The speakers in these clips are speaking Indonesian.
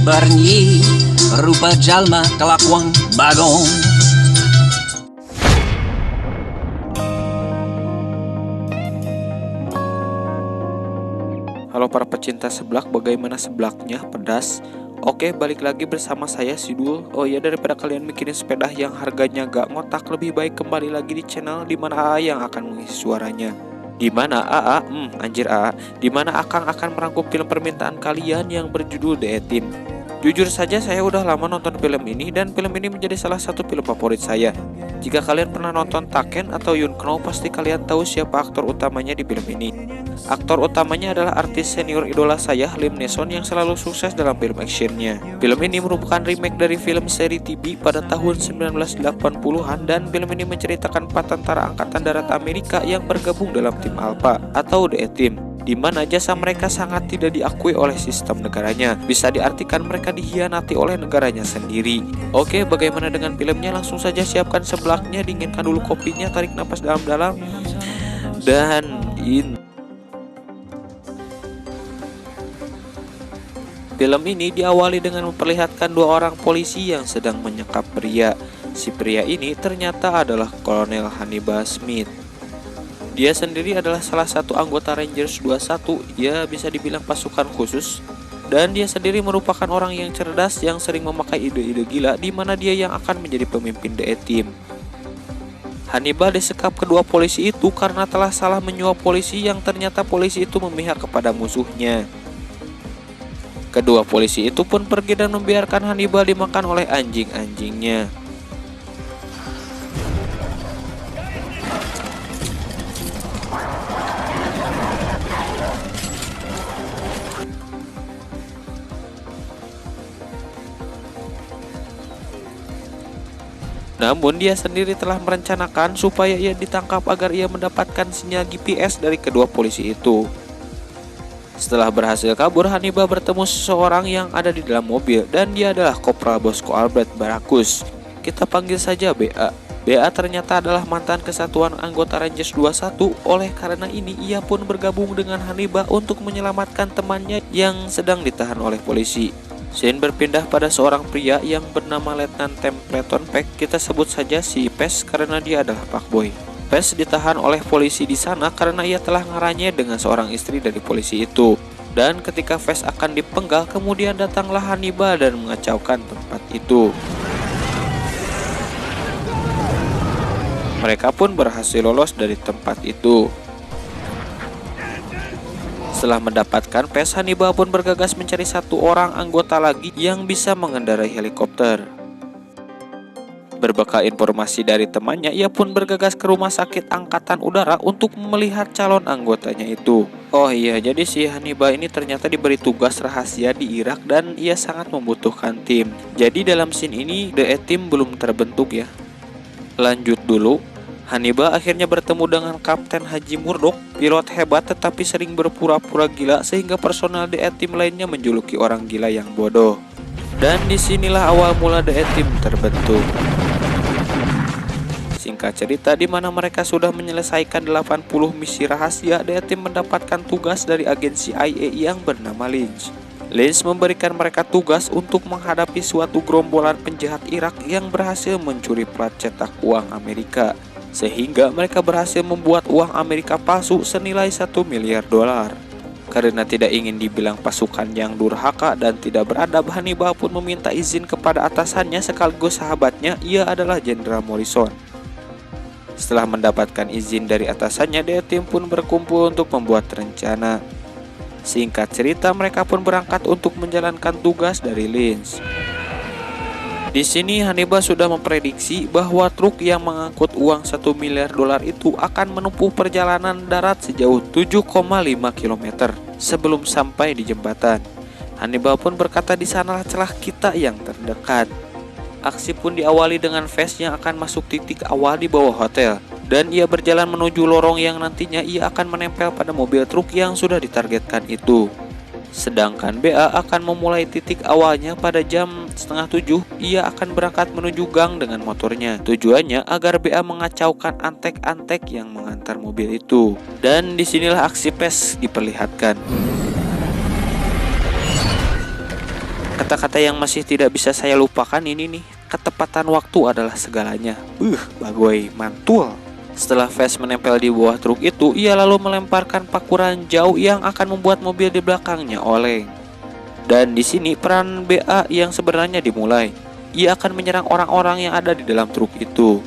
bernyi rupa jalma kelakuan bagong. Halo para pecinta seblak, bagaimana seblaknya? Pedas? Oke, balik lagi bersama saya Sidul. Oh ya, daripada kalian mikirin sepeda yang harganya gak ngotak, lebih baik kembali lagi di channel dimana AA yang akan mengisi suaranya. Dimana dimana Akang akan merangkum film permintaan kalian yang berjudul The A-Team. Jujur saja saya udah lama nonton film ini dan film ini menjadi salah satu film favorit saya. Jika kalian pernah nonton Taken atau Yun Kno, pasti kalian tahu siapa aktor utamanya di film ini. Aktor utamanya adalah artis senior idola saya, Liam Neeson, yang selalu sukses dalam film actionnya. Film ini merupakan remake dari film seri TV pada tahun 1980-an dan film ini menceritakan 4 tentara angkatan darat Amerika yang bergabung dalam tim Alpha atau The A-Team, di mana jasa mereka sangat tidak diakui oleh sistem negaranya. Bisa diartikan mereka dikhianati oleh negaranya sendiri. Oke, bagaimana dengan filmnya? Langsung saja siapkan seblaknya, dinginkan dulu kopinya, tarik napas dalam-dalam, dan Film ini diawali dengan memperlihatkan 2 orang polisi yang sedang menyekap pria. Si pria ini ternyata adalah Kolonel Hannibal Smith. Dia sendiri adalah salah satu anggota Rangers 21, ya bisa dibilang pasukan khusus. Dan dia sendiri merupakan orang yang cerdas yang sering memakai ide-ide gila, di mana dia yang akan menjadi pemimpin The A-Team. Hannibal disekap kedua polisi itu karena telah salah menyuap polisi yang ternyata polisi itu memihak kepada musuhnya. Kedua polisi itu pun pergi dan membiarkan Hannibal dimakan oleh anjing-anjingnya. Namun dia sendiri telah merencanakan supaya ia ditangkap agar ia mendapatkan sinyal GPS dari kedua polisi itu. Setelah berhasil kabur, Hannibal bertemu seseorang yang ada di dalam mobil dan dia adalah Kopral Bosco Albert Baracus. Kita panggil saja BA. BA ternyata adalah mantan kesatuan anggota Rangers 21. Oleh karena ini ia pun bergabung dengan Hannibal untuk menyelamatkan temannya yang sedang ditahan oleh polisi. Scene berpindah pada seorang pria yang bernama Letnan Templeton Peck. Kita sebut saja si Pes karena dia adalah fuckboy. Pes ditahan oleh polisi di sana karena ia telah ngaranye dengan seorang istri dari polisi itu. Dan ketika Pes akan dipenggal, kemudian datanglah Hannibal dan mengacaukan tempat itu. Mereka pun berhasil lolos dari tempat itu. Setelah mendapatkan Pes, Hannibal pun bergegas mencari 1 orang anggota lagi yang bisa mengendarai helikopter. Berbekal informasi dari temannya, ia pun bergegas ke rumah sakit angkatan udara untuk melihat calon anggotanya itu. Oh iya, jadi si Hannibal ini ternyata diberi tugas rahasia di Irak dan ia sangat membutuhkan tim. Jadi dalam scene ini The A-Team belum terbentuk ya. Lanjut dulu. Hannibal akhirnya bertemu dengan Kapten Haji Murdoch, pilot hebat tetapi sering berpura-pura gila sehingga personal The A-Team lainnya menjuluki orang gila yang bodoh. Dan disinilah awal mula The A-Team terbentuk. Singkat cerita, di mana mereka sudah menyelesaikan 80 misi rahasia, The A-Team mendapatkan tugas dari agen CIA yang bernama Lynch. Lynch memberikan mereka tugas untuk menghadapi suatu gerombolan penjahat Irak yang berhasil mencuri plat cetak uang Amerika, sehingga mereka berhasil membuat uang Amerika palsu senilai $1 miliar. Karena tidak ingin dibilang pasukan yang durhaka dan tidak beradab, Hannibal pun meminta izin kepada atasannya sekaligus sahabatnya, ia adalah Jenderal Morrison. Setelah mendapatkan izin dari atasannya, The A-Team pun berkumpul untuk membuat rencana. Singkat cerita, mereka pun berangkat untuk menjalankan tugas dari Lynch. Di sini Hannibal sudah memprediksi bahwa truk yang mengangkut uang $1 miliar itu akan menempuh perjalanan darat sejauh 7,5 km sebelum sampai di jembatan. Hannibal pun berkata, di sanalah celah kita yang terdekat. Aksi pun diawali dengan Vess yang akan masuk titik awal di bawah hotel, dan ia berjalan menuju lorong yang nantinya ia akan menempel pada mobil truk yang sudah ditargetkan itu. Sedangkan BA akan memulai titik awalnya pada jam 6:30. Ia akan berangkat menuju gang dengan motornya. Tujuannya agar BA mengacaukan antek-antek yang mengantar mobil itu. Dan disinilah aksi PES diperlihatkan. Kata-kata yang masih tidak bisa saya lupakan ini nih, ketepatan waktu adalah segalanya. Bagoy mantul. Setelah Fast menempel di bawah truk itu, ia lalu melemparkan pakuran jauh yang akan membuat mobil di belakangnya oleng. Dan di sini peran BA yang sebenarnya dimulai. Ia akan menyerang orang-orang yang ada di dalam truk itu.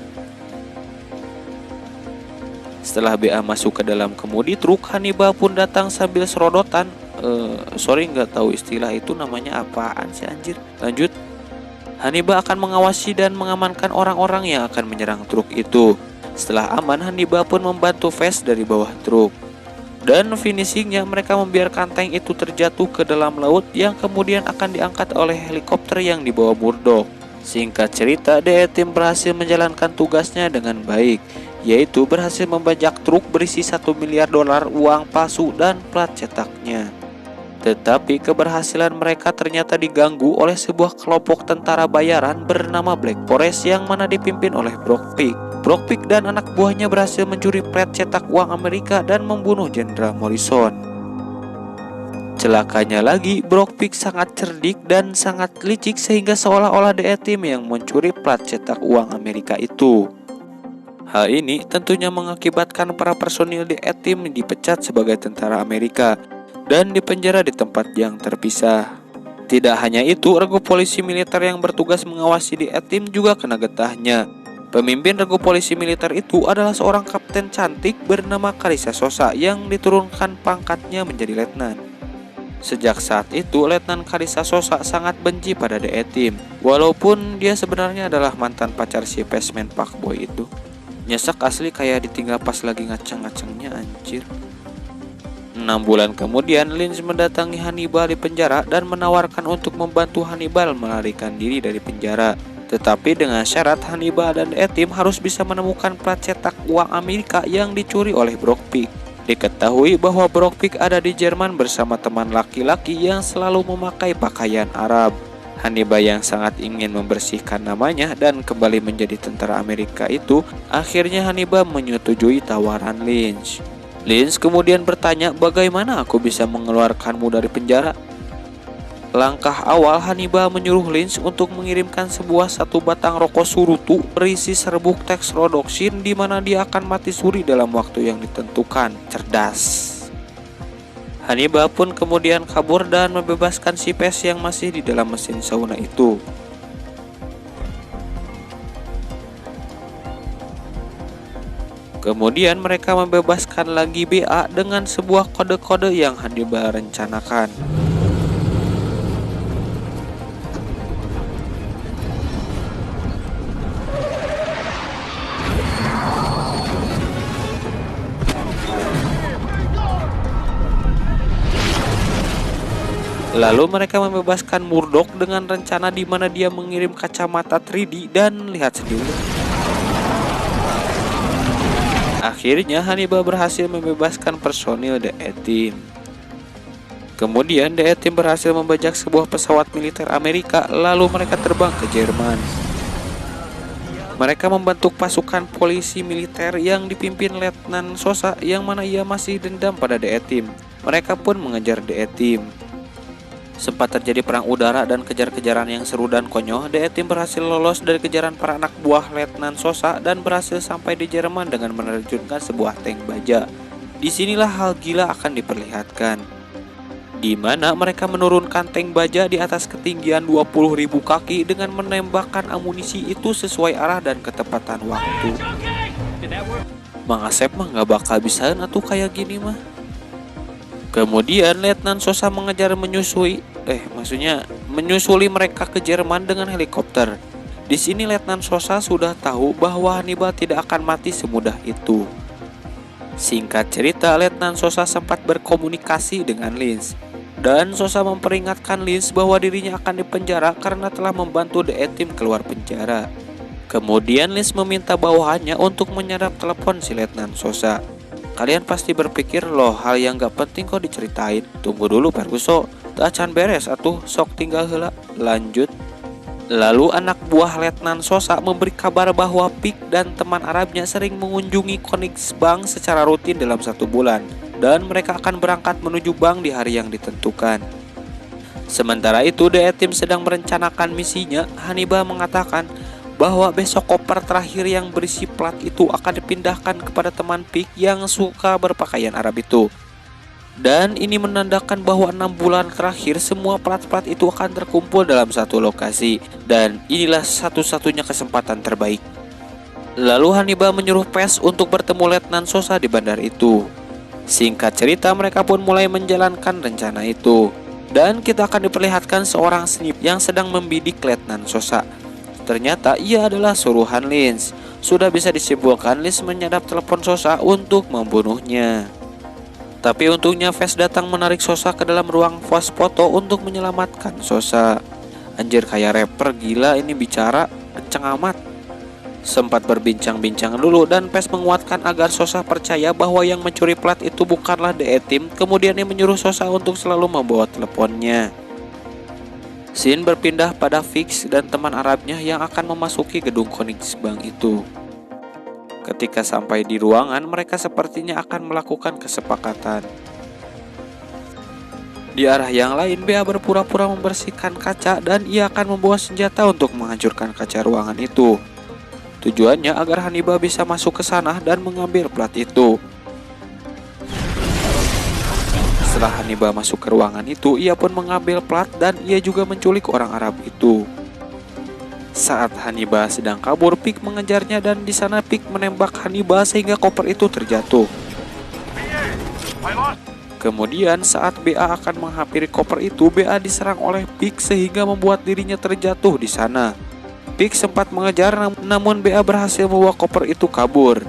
Setelah BA masuk ke dalam kemudi truk, Hannibal pun datang sambil serodotan. Sorry nggak tahu istilah itu namanya apaan sih anjir. Lanjut. Hannibal akan mengawasi dan mengamankan orang-orang yang akan menyerang truk itu. Setelah aman, Hannibal pun membantu Fast dari bawah truk. Dan finishingnya mereka membiarkan tank itu terjatuh ke dalam laut yang kemudian akan diangkat oleh helikopter yang dibawa Murdoch. Singkat cerita, The A-Team berhasil menjalankan tugasnya dengan baik, yaitu berhasil membajak truk berisi $1 miliar uang palsu dan plat cetaknya. Tetapi keberhasilan mereka ternyata diganggu oleh sebuah kelompok tentara bayaran bernama Black Forest yang mana dipimpin oleh Brock Pig. Brock Pig dan anak buahnya berhasil mencuri plat cetak uang Amerika dan membunuh Jenderal Morrison. Celakanya lagi, Brock Pig sangat cerdik dan sangat licik sehingga seolah-olah The A-Team yang mencuri plat cetak uang Amerika itu. Hal ini tentunya mengakibatkan para personil The A-Team dipecat sebagai tentara Amerika dan dipenjara di tempat yang terpisah. Tidak hanya itu, regu polisi militer yang bertugas mengawasi The A-Team juga kena getahnya. Pemimpin regu polisi militer itu adalah seorang kapten cantik bernama Karissa Sosa yang diturunkan pangkatnya menjadi letnan. Sejak saat itu, Letnan Karissa Sosa sangat benci pada The A-Team, walaupun dia sebenarnya adalah mantan pacar si Pesman Pak Boy itu. Nyesek asli, kayak ditinggal pas lagi ngaceng-ngacengnya anjir. 6 bulan kemudian, Lynch mendatangi Hannibal di penjara dan menawarkan untuk membantu Hannibal melarikan diri dari penjara. Tetapi dengan syarat Hannibal dan The A-Team harus bisa menemukan plat cetak uang Amerika yang dicuri oleh Brock Pig. Diketahui bahwa Brock Pig ada di Jerman bersama teman laki-laki yang selalu memakai pakaian Arab. Hannibal yang sangat ingin membersihkan namanya dan kembali menjadi tentara Amerika itu, akhirnya Hannibal menyetujui tawaran Lynch. Lynch kemudian bertanya, bagaimana aku bisa mengeluarkanmu dari penjara? Langkah awal, Hannibal menyuruh Lynch untuk mengirimkan satu batang rokok surutu berisi serbuk teks rodoksin di mana dia akan mati suri dalam waktu yang ditentukan. Cerdas. Hannibal pun kemudian kabur dan membebaskan si Pes yang masih di dalam mesin sauna itu. Kemudian mereka membebaskan lagi BA dengan sebuah kode-kode yang Hannibal rencanakan. Lalu mereka membebaskan Murdoch dengan rencana di mana dia mengirim kacamata 3D dan lihat sendiri. Akhirnya Hannibal berhasil membebaskan personil The A-Team. Kemudian The A-Team berhasil membajak sebuah pesawat militer Amerika, lalu mereka terbang ke Jerman. Mereka membentuk pasukan polisi militer yang dipimpin Letnan Sosa yang mana ia masih dendam pada The A-Team. Mereka pun mengejar The A-Team. Sempat terjadi perang udara dan kejar-kejaran yang seru dan konyol. The A-Team berhasil lolos dari kejaran para anak buah Letnan Sosa dan berhasil sampai di Jerman dengan menerjunkan sebuah tank baja. Disinilah hal gila akan diperlihatkan, di mana mereka menurunkan tank baja di atas ketinggian 20.000 kaki dengan menembakkan amunisi itu sesuai arah dan ketepatan waktu. Mang Asep mah gak bakal bisaan atuh kayak gini mah. Kemudian Letnan Sosa mengejar menyusuli mereka ke Jerman dengan helikopter. Di sini Letnan Sosa sudah tahu bahwa Hannibal tidak akan mati semudah itu. Singkat cerita, Letnan Sosa sempat berkomunikasi dengan Lynch, dan Sosa memperingatkan Lynch bahwa dirinya akan dipenjara karena telah membantu The A-Team keluar penjara. Kemudian Lynch meminta bawahannya untuk menyadap telepon si Letnan Sosa. Kalian pasti berpikir, loh hal yang gak penting kok diceritain. Tunggu dulu Perguso, tak acan beres atuh, sok tinggal heula. Lanjut. Lalu anak buah Letnan Sosa memberi kabar bahwa Pig dan teman Arabnya sering mengunjungi Koningsbank secara rutin dalam 1 bulan, dan mereka akan berangkat menuju bank di hari yang ditentukan. Sementara itu, The A-Team sedang merencanakan misinya. Hannibal mengatakan bahwa besok koper terakhir yang berisi plat itu akan dipindahkan kepada teman Pig yang suka berpakaian Arab itu. Dan ini menandakan bahwa 6 bulan terakhir semua plat-plat itu akan terkumpul dalam satu lokasi. Dan inilah satu-satunya kesempatan terbaik. Lalu Hannibal menyuruh Pes untuk bertemu Letnan Sosa di bandar itu. Singkat cerita, mereka pun mulai menjalankan rencana itu. Dan kita akan diperlihatkan seorang snip yang sedang membidik Letnan Sosa. Ternyata ia adalah suruhan Lins. Sudah bisa disimpulkan Lins menyadap telepon Sosa untuk membunuhnya. Tapi untungnya Fes datang menarik Sosa ke dalam ruang pos foto untuk menyelamatkan Sosa. Anjir, kayak rapper gila ini, bicara kenceng amat. Sempat berbincang-bincang dulu dan Pes menguatkan agar Sosa percaya bahwa yang mencuri plat itu bukanlah The A-Team. Kemudian ia menyuruh Sosa untuk selalu membawa teleponnya. Scene berpindah pada Fix dan teman Arabnya yang akan memasuki gedung Koningsbank itu. Ketika sampai di ruangan, mereka sepertinya akan melakukan kesepakatan. Di arah yang lain, Bea berpura-pura membersihkan kaca dan ia akan membawa senjata untuk menghancurkan kaca ruangan itu. Tujuannya agar Hannibal bisa masuk ke sana dan mengambil plat itu. Setelah Hannibal masuk ke ruangan itu, ia pun mengambil plat dan ia juga menculik orang Arab itu. Saat Hannibal sedang kabur, Pig mengejarnya dan di sana Pig menembak Hannibal sehingga koper itu terjatuh. Kemudian saat BA akan menghampiri koper itu, BA diserang oleh Pig sehingga membuat dirinya terjatuh di sana. Pig sempat mengejar namun BA berhasil membawa koper itu kabur.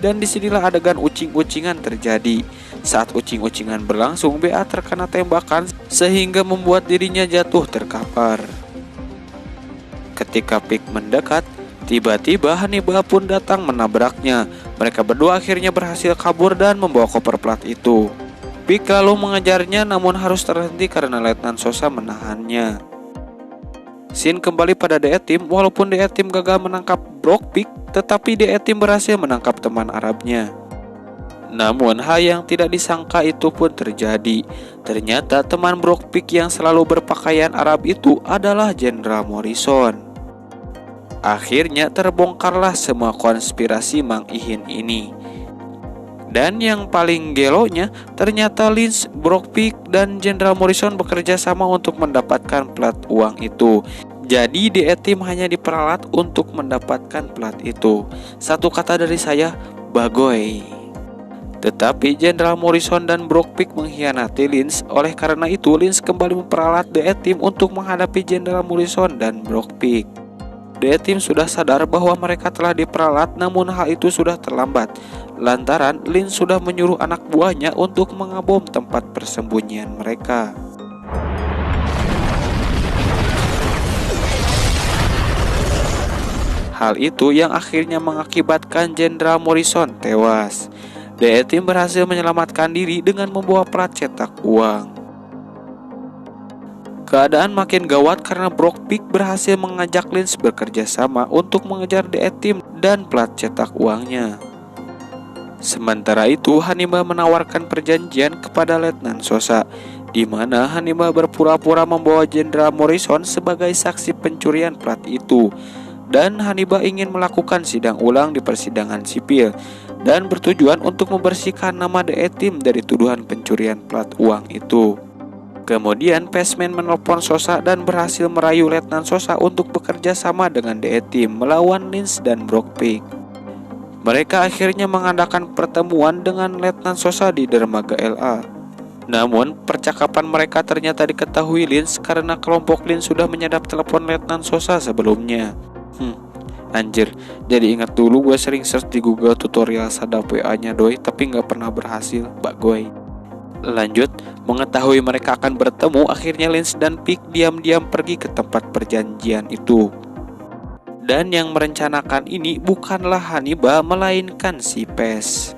Dan disinilah adegan ucing-ucingan terjadi. Saat ucing-ucingan berlangsung, BA terkena tembakan sehingga membuat dirinya jatuh terkapar. Ketika Pig mendekat, tiba-tiba Hannibal pun datang menabraknya. Mereka berdua akhirnya berhasil kabur dan membawa koper plat itu. Pig lalu mengejarnya namun harus terhenti karena Letnan Sosa menahannya. Scene kembali pada The A-Team. Walaupun The A-Team gagal menangkap Brock Pig, tetapi The A-Team berhasil menangkap teman Arabnya. Namun hal yang tidak disangka itu pun terjadi. Ternyata teman Brock Pig yang selalu berpakaian Arab itu adalah Jenderal Morrison. Akhirnya terbongkarlah semua konspirasi Mang Ihin ini. Dan yang paling gelonya, ternyata Lins, Brock Pig, dan Jenderal Morrison bekerja sama untuk mendapatkan plat uang itu. Jadi The A-Team hanya diperalat untuk mendapatkan plat itu. Satu kata dari saya, bagoy. Tetapi Jenderal Morrison dan Brock Pig mengkhianati Lins. Oleh karena itu, Lins kembali memperalat The A-Team untuk menghadapi Jenderal Morrison dan Brock Pig. The A-Team sudah sadar bahwa mereka telah diperalat, namun hal itu sudah terlambat. Lantaran Lins sudah menyuruh anak buahnya untuk mengabom tempat persembunyian mereka. Hal itu yang akhirnya mengakibatkan Jenderal Morrison tewas. The A-Team berhasil menyelamatkan diri dengan membawa plat cetak uang. Keadaan makin gawat karena Brock Pig berhasil mengajak Lins bekerja sama untuk mengejar The A-Team dan plat cetak uangnya. Sementara itu, Hannibal menawarkan perjanjian kepada Letnan Sosa, di mana Hannibal berpura-pura membawa Jenderal Morrison sebagai saksi pencurian plat itu. Dan Hannibal ingin melakukan sidang ulang di persidangan sipil dan bertujuan untuk membersihkan nama The A-Team dari tuduhan pencurian plat uang itu. Kemudian Pesman menelpon Sosa dan berhasil merayu Letnan Sosa untuk bekerja sama dengan The A-Team melawan Lins dan Brock Pig. Mereka akhirnya mengadakan pertemuan dengan Letnan Sosa di dermaga LA. Namun percakapan mereka ternyata diketahui Lins karena kelompok Lins sudah menyadap telepon Letnan Sosa sebelumnya. Anjir, jadi ingat dulu gue sering search di Google tutorial sadap WA-nya doi, tapi gak pernah berhasil, bagoy. Lanjut, mengetahui mereka akan bertemu, akhirnya Lins dan Pig diam-diam pergi ke tempat perjanjian itu. Dan yang merencanakan ini bukanlah Hannibal, melainkan si Pes.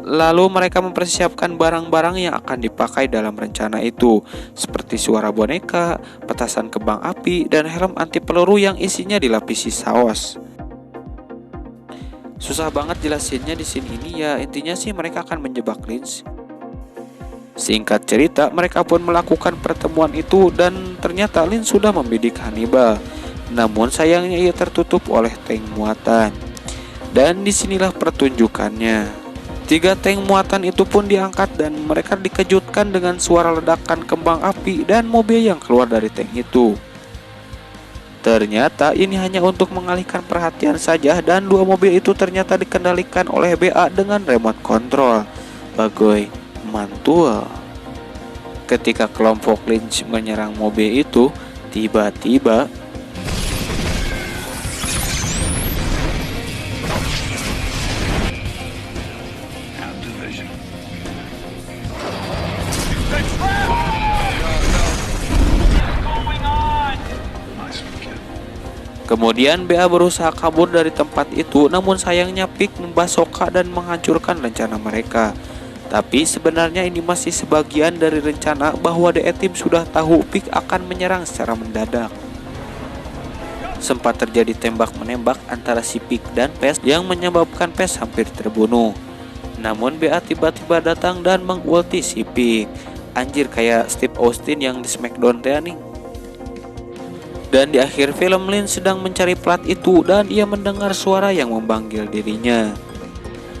Lalu mereka mempersiapkan barang-barang yang akan dipakai dalam rencana itu, seperti suara boneka, petasan kembang api, dan helm anti peluru yang isinya dilapisi saus. Susah banget jelasinnya di scene ini ya, intinya sih mereka akan menjebak Lins. Singkat cerita, mereka pun melakukan pertemuan itu dan ternyata Lin sudah membidik Hannibal. Namun sayangnya ia tertutup oleh tank muatan. Dan disinilah pertunjukannya. 3 tank muatan itu pun diangkat dan mereka dikejutkan dengan suara ledakan kembang api dan mobil yang keluar dari tank itu. Ternyata ini hanya untuk mengalihkan perhatian saja dan 2 mobil itu ternyata dikendalikan oleh BA dengan remote control. Bagai mantul. Ketika kelompok Lynch menyerang mobil itu, tiba-tiba kemudian BA berusaha kabur dari tempat itu, namun sayangnya Pig membasoka dan menghancurkan rencana mereka. Tapi sebenarnya ini masih sebagian dari rencana bahwa The A-Team sudah tahu Pig akan menyerang secara mendadak. Sempat terjadi tembak-menembak antara si Pig dan Pez yang menyebabkan Pez hampir terbunuh. Namun BA tiba-tiba datang dan mengulti si Pig. Anjir, kayak Steve Austin yang di Smackdown nih. Dan di akhir film, Lin sedang mencari plat itu dan ia mendengar suara yang memanggil dirinya.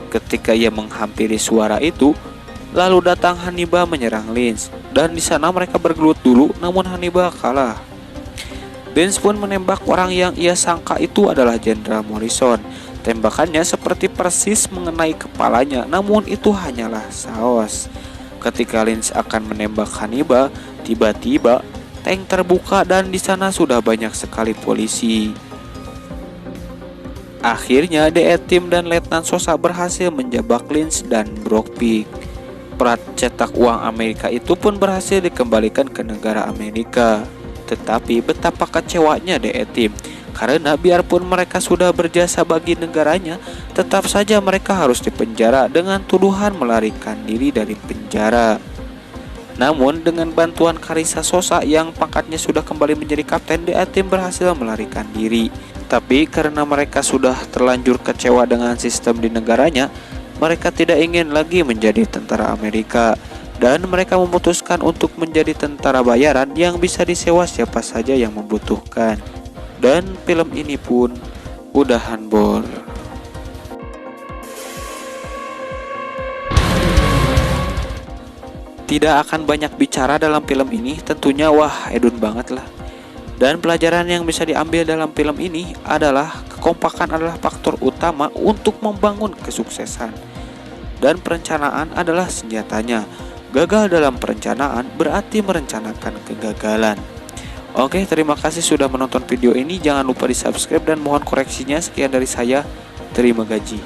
Ketika ia menghampiri suara itu, lalu datang Hannibal menyerang Lynch, dan di sana mereka bergelut dulu, namun Hannibal kalah. Lynch pun menembak orang yang ia sangka itu adalah Jenderal Morrison. Tembakannya seperti persis mengenai kepalanya, namun itu hanyalah saos. Ketika Lynch akan menembak Hannibal, tiba-tiba tank terbuka dan di sana sudah banyak sekali polisi. Akhirnya The A-Team dan Letnan Sosa berhasil menjebak Lynch dan Brock Pig. Plat cetak uang Amerika itu pun berhasil dikembalikan ke negara Amerika. Tetapi betapa kecewanya The A-Team, karena biarpun mereka sudah berjasa bagi negaranya, tetap saja mereka harus dipenjara dengan tuduhan melarikan diri dari penjara. Namun dengan bantuan Karissa Sosa yang pangkatnya sudah kembali menjadi kapten, The A-Team berhasil melarikan diri. Tapi karena mereka sudah terlanjur kecewa dengan sistem di negaranya, mereka tidak ingin lagi menjadi tentara Amerika. Dan mereka memutuskan untuk menjadi tentara bayaran yang bisa disewa siapa saja yang membutuhkan. Dan film ini pun udahan bor. Tidak akan banyak bicara dalam film ini, tentunya wah edun banget lah. Dan pelajaran yang bisa diambil dalam film ini adalah kekompakan adalah faktor utama untuk membangun kesuksesan. Dan perencanaan adalah senjatanya. Gagal dalam perencanaan berarti merencanakan kegagalan. Oke, terima kasih sudah menonton video ini. Jangan lupa di subscribe dan mohon koreksinya. Sekian dari saya. Terima gaji.